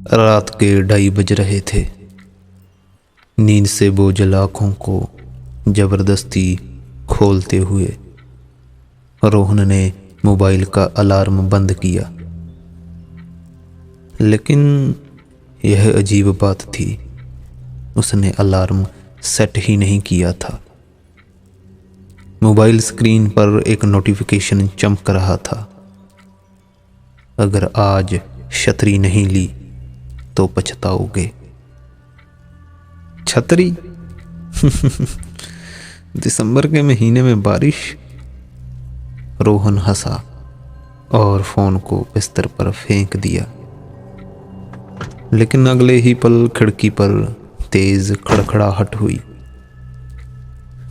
रात के 2:30 बज रहे थे। नींद से बोझल आँखों को जबरदस्ती खोलते हुए रोहन ने मोबाइल का अलार्म बंद किया। लेकिन यह अजीब बात थी, उसने अलार्म सेट ही नहीं किया था। मोबाइल स्क्रीन पर एक नोटिफिकेशन चमक रहा था, अगर आज छतरी नहीं ली तो पछताओगे। छतरी? दिसंबर के महीने में बारिश? रोहन हंसा और फोन को बिस्तर पर फेंक दिया। लेकिन अगले ही पल खिड़की पर तेज खड़खड़ाहट हुई।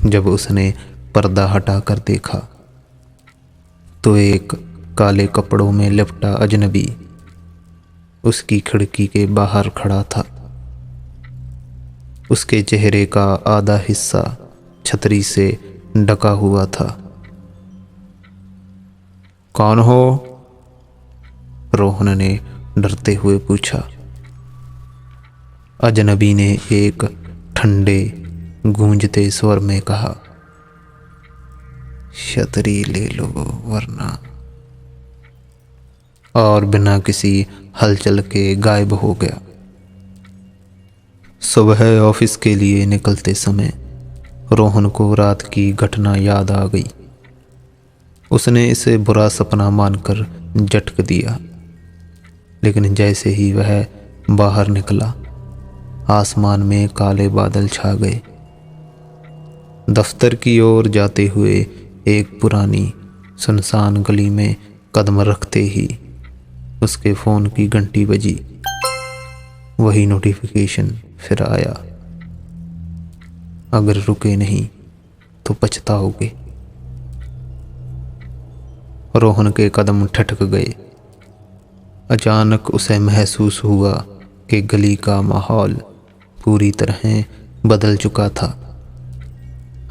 जब उसने पर्दा हटाकर देखा तो एक काले कपड़ों में लिपटा अजनबी उसकी खिड़की के बाहर खड़ा था। उसके चेहरे का आधा हिस्सा छतरी से ढका हुआ था। कौन हो? रोहन ने डरते हुए पूछा। अजनबी ने एक ठंडे गूंजते स्वर में कहा, छतरी ले लो वरना, और बिना किसी हलचल के गायब हो गया। सुबह ऑफिस के लिए निकलते समय रोहन को रात की घटना याद आ गई। उसने इसे बुरा सपना मानकर झटक दिया, लेकिन जैसे ही वह बाहर निकला आसमान में काले बादल छा गए। दफ्तर की ओर जाते हुए एक पुरानी सुनसान गली में कदम रखते ही उसके फोन की घंटी बजी। वही नोटिफिकेशन फिर आया, अगर रुके नहीं तो पछताओगे। रोहन के कदम ठिठक गए। अचानक उसे महसूस हुआ कि गली का माहौल पूरी तरह बदल चुका था।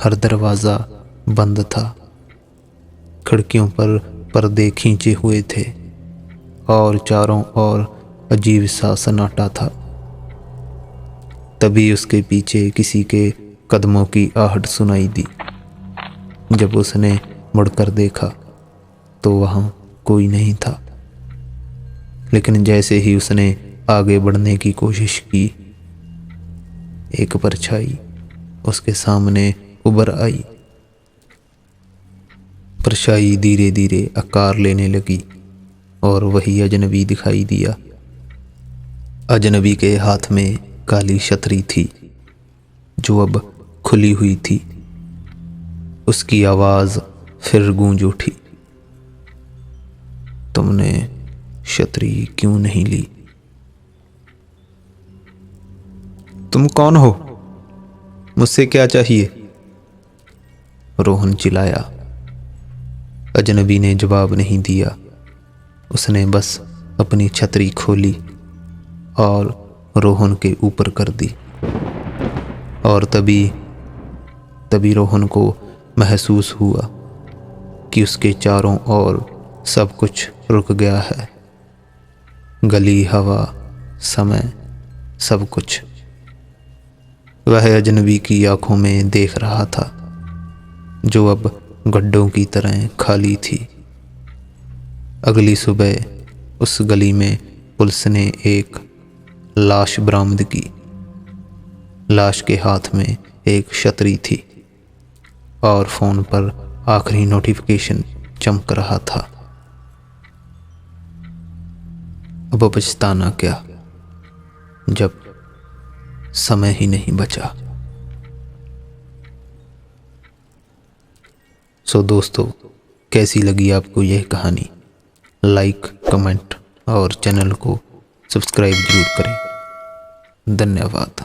हर दरवाज़ा बंद था, खिड़कियों पर पर्दे खींचे हुए थे और चारों ओर अजीब सा सन्नाटा था। तभी उसके पीछे किसी के कदमों की आहट सुनाई दी। जब उसने मुड़कर देखा तो वहाँ कोई नहीं था, लेकिन जैसे ही उसने आगे बढ़ने की कोशिश की एक परछाई उसके सामने उभर आई। परछाई धीरे धीरे आकार लेने लगी और वही अजनबी दिखाई दिया। अजनबी के हाथ में काली छतरी थी जो अब खुली हुई थी। उसकी आवाज फिर गूंज उठी, तुमने छतरी क्यों नहीं ली? तुम कौन हो? मुझसे क्या चाहिए? रोहन चिल्लाया। अजनबी ने जवाब नहीं दिया। उसने बस अपनी छतरी खोली और रोहन के ऊपर कर दी। और तभी रोहन को महसूस हुआ कि उसके चारों ओर सब कुछ रुक गया है। गली, हवा, समय, सब कुछ। वह अजनबी की आंखों में देख रहा था, जो अब गड्ढों की तरह खाली थी। अगली सुबह उस गली में पुलिस ने एक लाश बरामद की। लाश के हाथ में एक छतरी थी और फोन पर आखिरी नोटिफिकेशन चमक रहा था। अब पछताना क्या, जब समय ही नहीं बचा। सो दोस्तों, कैसी लगी आपको यह कहानी? लाइक, कमेंट और चैनल को सब्सक्राइब जरूर करें। धन्यवाद।